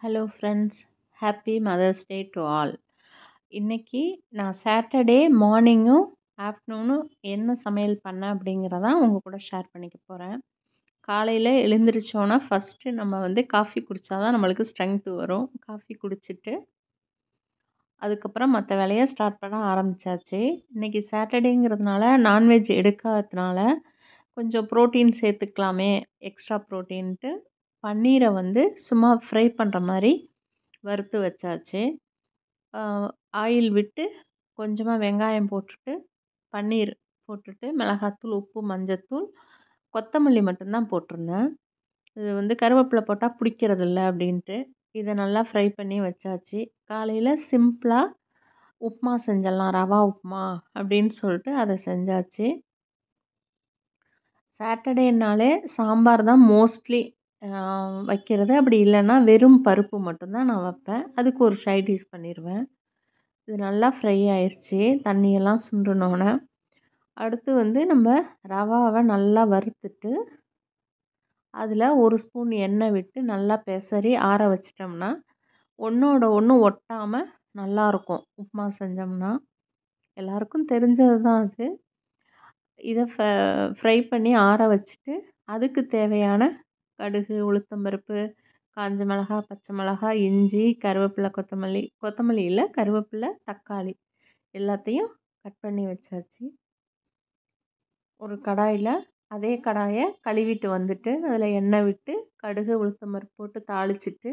Hello friends, happy mother's day to all. இன்றைக்கி நான் Saturday மார்னிங்கும் ஆஃப்டர்நூனும் என்ன சமையல் பண்ணேன் அப்படிங்கிறதான் உங்கள் கூட ஷேர் பண்ணிக்க போகிறேன். காலையில் எழுந்திரிச்சோன்னா ஃபஸ்ட்டு நம்ம காஃபி குடித்தா தான் நம்மளுக்கு ஸ்ட்ரென்த்து வரும். காஃபி குடிச்சிட்டு அதுக்கப்புறம் மற்ற வேலையை ஸ்டார்ட் பண்ண ஆரம்பித்தாச்சு. இன்றைக்கி சாட்டர்டேங்கிறதுனால நான்வெஜ் எடுக்காததுனால கொஞ்சம் ப்ரோட்டீன் சேர்த்துக்கலாமே, எக்ஸ்ட்ரா ப்ரோட்டீன்ட்டு பன்னீரை சும்மா ஃப்ரை பண்ணுற மாதிரி வறுத்து வச்சாச்சு. ஆயில் விட்டு கொஞ்சமாக வெங்காயம் போட்டுட்டு பன்னீர் போட்டுட்டு மிளகாத்தூள், உப்பு, மஞ்சத்தூள், கொத்தமல்லி மட்டும்தான் போட்டிருந்தேன். இது கருவேப்பிலை போட்டால் பிடிக்கிறதில்ல அப்படின்ட்டு இதை நல்லா ஃப்ரை பண்ணி வச்சாச்சு. காலையில் சிம்பிளாக உப்புமா செஞ்சிடலாம், ரவா உப்புமா அப்படின்னு சொல்லிட்டு அதை செஞ்சாச்சு. சாட்டர்டேனாலே சாம்பார் தான் மோஸ்ட்லி வைக்கிறது. அப்படி இல்லைன்னா வெறும் பருப்பு மட்டும்தான் நான் வைப்பேன். அதுக்கு ஒரு சைடிஷ் பண்ணிடுவேன். இது நல்லா ஃப்ரை ஆயிடுச்சு தண்ணியெல்லாம் சுண்டுனோன்னே. அடுத்து நம்ம ரவாவை நல்லா வறுத்துட்டு அதில் ஒரு ஸ்பூன் எண்ணெய் விட்டு நல்லா பெசரி ஆற வச்சிட்டோம்னா ஒன்றோட ஒன்று ஒட்டாமல் நல்லாயிருக்கும். உப்புமா செஞ்சோம்னா எல்லாருக்கும் தெரிஞ்சது தான் அது. இதை ஃப்ரை பண்ணி ஆற வச்சுட்டு அதுக்கு தேவையான கடுகு, உளுத்தம்பருப்பு, காஞ்ச மிளகாய், பச்சை மிளகாய், இஞ்சி, கருவேப்பிலை, கொத்தமல்லி இல்லை கருவேப்பிலை, தக்காளி எல்லாத்தையும் கட் பண்ணி வச்சாச்சு. ஒரு கடாயில் அதே கடாயை கழுவிட்டு வந்துட்டு அதில் எண்ணெய் விட்டு கடுகு, உளுத்தம்பருப்பு போட்டு தாளிச்சிட்டு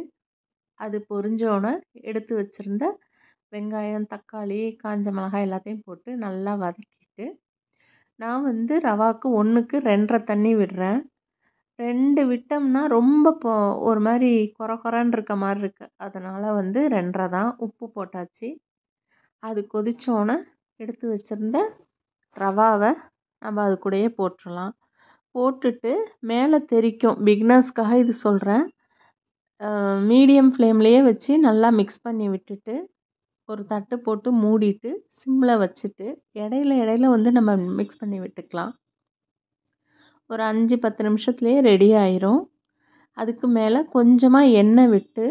அது பொரிஞ்சோன்னே எடுத்து வச்சுருந்த வெங்காயம், தக்காளி, காஞ்ச மிளகாய் எல்லாத்தையும் போட்டு நல்லா வதக்கிட்டு நான் ரவாவுக்கு 1க்கு 2.5 தண்ணி விடுறேன். 2 விட்டோம்னா ரொம்ப ஒரு மாதிரி கொரன்னு இருக்க மாதிரி இருக்குது. அதனால் 2.5 தான். உப்பு போட்டாச்சு. அது கொதிச்சோன்னே எடுத்து வச்சுருந்த ரவாவை நம்ம அது கூடயே போட்டுடலாம். போட்டுட்டு மேலே தெறிக்கும். பிகினர்ஸ்க்காக இது சொல்கிறேன். மீடியம் ஃப்ளேம்லேயே வச்சு நல்லா மிக்ஸ் பண்ணி விட்டுட்டு ஒரு தட்டு போட்டு மூடிட்டு சிம்மில் வச்சுட்டு இடையில நம்ம மிக்ஸ் பண்ணி விட்டுக்கலாம். ஒரு 5-10 நிமிஷத்துலேயே ரெடி ஆயிரும். அதுக்கு மேலே கொஞ்சமாக எண்ணெய் விட்டு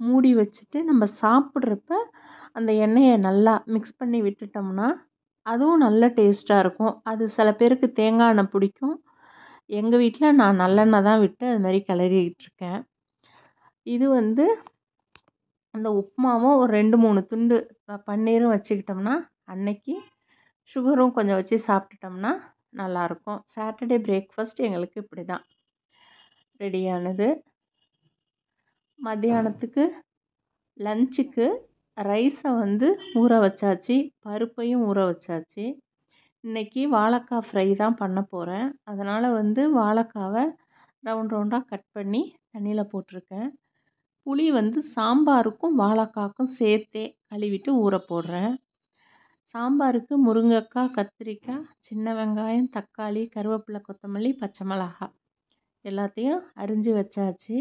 மூடி வச்சுட்டு நம்ம சாப்பிட்றப்ப அந்த எண்ணெயை நல்லா மிக்ஸ் பண்ணி விட்டுட்டோம்னா அதுவும் நல்ல டேஸ்ட்டாக இருக்கும். அது சில பேருக்கு தேங்காய் எண்ணெய் பிடிக்கும். எங்கள் வீட்டில் நான் நல்லெண்ணெய் தான் விட்டு அது மாதிரி கிளறிக்கிட்டுருக்கேன். இது அந்த உப்புமாவும் ஒரு 2-3 துண்டு பன்னீரும் வச்சுக்கிட்டோம்னா அன்னைக்கு சுகரும் கொஞ்சம் வச்சு சாப்பிட்டுட்டோம்னா நல்லாயிருக்கும். சாட்டர்டே பிரேக்ஃபாஸ்ட் எங்களுக்கு இப்படி தான் ரெடியானது. மத்தியானத்துக்கு லஞ்சுக்கு ரைஸை ஊற வச்சாச்சு, பருப்பையும் ஊற வச்சாச்சு. இன்றைக்கி வாழைக்காய் ஃப்ரை தான் பண்ண போகிறேன். அதனால் வாழைக்காவை ரவுண்டாக கட் பண்ணி தண்ணியில் போட்டிருக்கேன். புளி சாம்பாருக்கும் வாழைக்காய்க்கும் சேர்த்தே கழுவிட்டு ஊற போடுறேன். சாம்பாருக்கு முருங்கைக்காய், கத்திரிக்காய், சின்ன வெங்காயம், தக்காளி, கருவேப்பிலை, கொத்தமல்லி, பச்சை மிளகாய் எல்லாத்தையும் அரிஞ்சு வச்சாச்சு.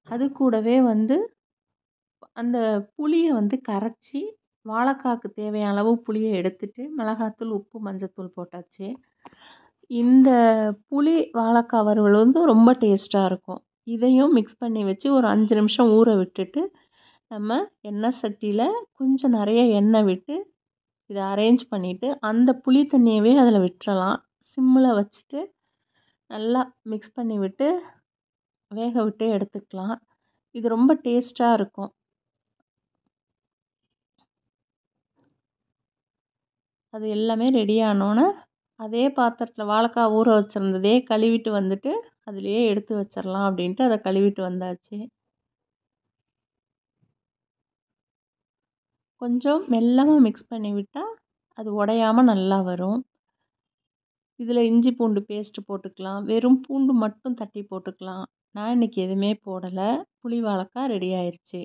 அது கூடவே அந்த புளியை கரைச்சி வாழைக்காய்க்கு தேவையான அளவு புளியை எடுத்துட்டு மிளகாத்தூள், உப்பு, மஞ்சத்தூள் போட்டாச்சு. இந்த புளி வாழைக்காய் வறுவல் ரொம்ப டேஸ்ட்டாக இருக்கும். இதையும் மிக்ஸ் பண்ணி வச்சு ஒரு 5 நிமிஷம் ஊற விட்டுட்டு நம்ம எண்ணெய் சட்டியில் கொஞ்சம் நிறைய எண்ணெய் விட்டு இதை அரேஞ்ச் பண்ணிவிட்டு அந்த புளி தண்ணியவே அதில் விட்டுறலாம். சிம்மில் வச்சுட்டு நல்லா மிக்ஸ் பண்ணி விட்டு வேக விட்டு எடுத்துக்கலாம். இது ரொம்ப டேஸ்ட்டாக இருக்கும். அது எல்லாமே ரெடி ஆனோன்னே அதே பாத்திரத்தில் வாழைக்காய் ஊற வச்சுருந்ததே கழுவிட்டு அதுலேயே எடுத்து வச்சிடலாம் அப்படின்ட்டு அதை கழுவிட்டு வந்தாச்சு. கொஞ்சம் மெல்லமாக மிக்ஸ் பண்ணி விட்டால் அது உடையாமல் நல்லா வரும். இதில் இஞ்சி பூண்டு பேஸ்ட்டு போட்டுக்கலாம், வெறும் பூண்டு மட்டும் தட்டி போட்டுக்கலாம். நான் இன்றைக்கி எதுவுமே போடலை. புளி வாழைக்காய் ரெடி ஆயிடுச்சு.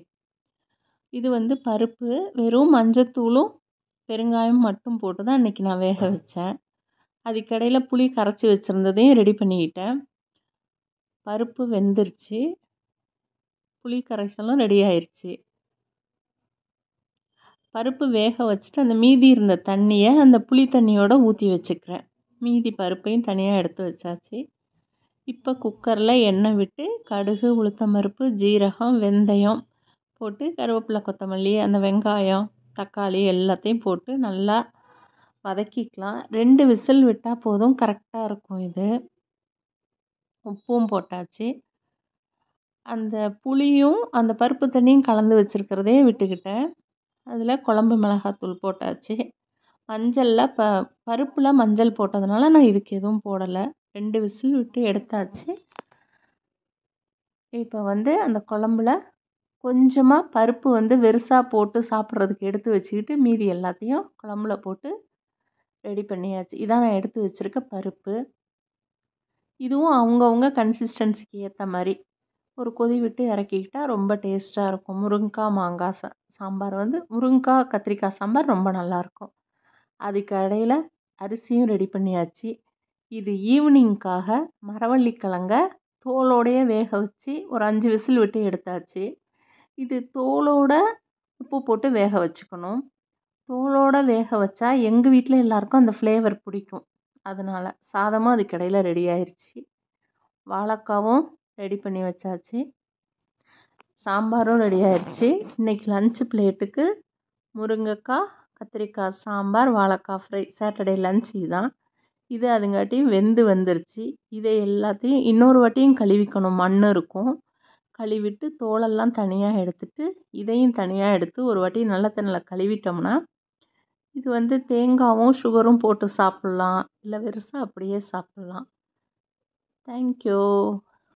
இது பருப்பு வெறும் மஞ்சத்தூளும் பெருங்காயம் மட்டும் போட்டு தான் இன்றைக்கி நான் வேக வச்சேன். அதுக்கடையில் புளி கரைச்சி வச்சுருந்ததையும் ரெடி பண்ணிக்கிட்டேன். பருப்பு வெந்துருச்சு, புளி கரைசலும் ரெடி ஆயிடுச்சு. பருப்பு வேக வச்சுட்டு அந்த மீதி இருந்த தண்ணியை அந்த புளி தண்ணியோடு ஊற்றி வச்சுக்கிறேன். மீதி பருப்பையும் தனியாக எடுத்து வச்சாச்சு. இப்போ குக்கரில் எண்ணெய் விட்டு கடுகு, உளுத்தம்பருப்பு, ஜீரகம், வெந்தயம் போட்டு கருவேப்பிலை, கொத்தமல்லி, அந்த வெங்காயம், தக்காளி எல்லாத்தையும் போட்டு நல்லா வதக்கிக்கலாம். 2 விசில் விட்டால் போதும், கரெக்டாக இருக்கும் இது. உப்பும் போட்டாச்சு. அந்த புளியும் அந்த பருப்பு தண்ணியும் கலந்து வச்சுருக்கிறதே விட்டுக்கிட்டேன். அதில் குழம்பு மிளகாத்தூள் போட்டாச்சு. மஞ்சளில் பருப்பில் மஞ்சள் போட்டதுனால நான் இதுக்கு எதுவும் போடலை. 2 விசில் விட்டு எடுத்தாச்சு. இப்போ அந்த குழம்புல கொஞ்சமாக பருப்பு வெறுசா போட்டு சாப்பிட்றதுக்கு எடுத்து வச்சுக்கிட்டு மீதி எல்லாத்தையும் குழம்புல போட்டு ரெடி பண்ணியாச்சு. இதான் நான் எடுத்து வச்சுருக்க பருப்பு. இதுவும் அவங்கவுங்க கன்சிஸ்டன்சிக்கு ஏற்ற மாதிரி ஒரு கொதி விட்டு இறக்கிக்கிட்டால் ரொம்ப டேஸ்ட்டாக இருக்கும். முருங்கைக்காய் மாங்காய் சாம்பார் முருங்கைக்காய் கத்திரிக்காய் சாம்பார் ரொம்ப நல்லாயிருக்கும். அதுக்கு இடையில அரிசியும் ரெடி பண்ணியாச்சு. இது ஈவினிங்க்காக மரவள்ளிக்கிழங்க தோலோடையே வேக வச்சு ஒரு 5 விசில் விட்டு எடுத்தாச்சு. இது தோலோட உப்பு போட்டு வேக வச்சுக்கணும். தோலோட வேக வச்சா எங்கள் வீட்டில் எல்லாருக்கும் அந்த ஃப்ளேவர் பிடிக்கும். அதனால் சாதமும் அதுக்கு இடையில ரெடி ஆயிடுச்சு. வாழைக்காவும் ரெடி பண்ணி வச்சாச்சு. சாம்பாரும் ரெடி ஆயிடுச்சு. இன்றைக்கி லன்ச்சு பிளேட்டுக்கு முருங்கைக்காய், கத்திரிக்காய் சாம்பார், வாழைக்காய் ஃப்ரை. சாட்டர்டே லன்ச் இதுதான். இது அதுங்காட்டியும் வெந்து வந்துருச்சு. இதை எல்லாத்தையும் இன்னொரு வாட்டியும் கழுவிக்கணும், மண் இருக்கும். கழுவிட்டு தோலெல்லாம் தனியாக எடுத்துட்டு இதையும் தனியாக எடுத்து ஒரு வாட்டி நல்ல தண்ணியில் கழுவிட்டோம்னா இது தேங்காயும் சுகரும் போட்டு சாப்பிட்லாம், இல்லை வெறுசா அப்படியே சாப்பிட்லாம். தேங்க்யூ.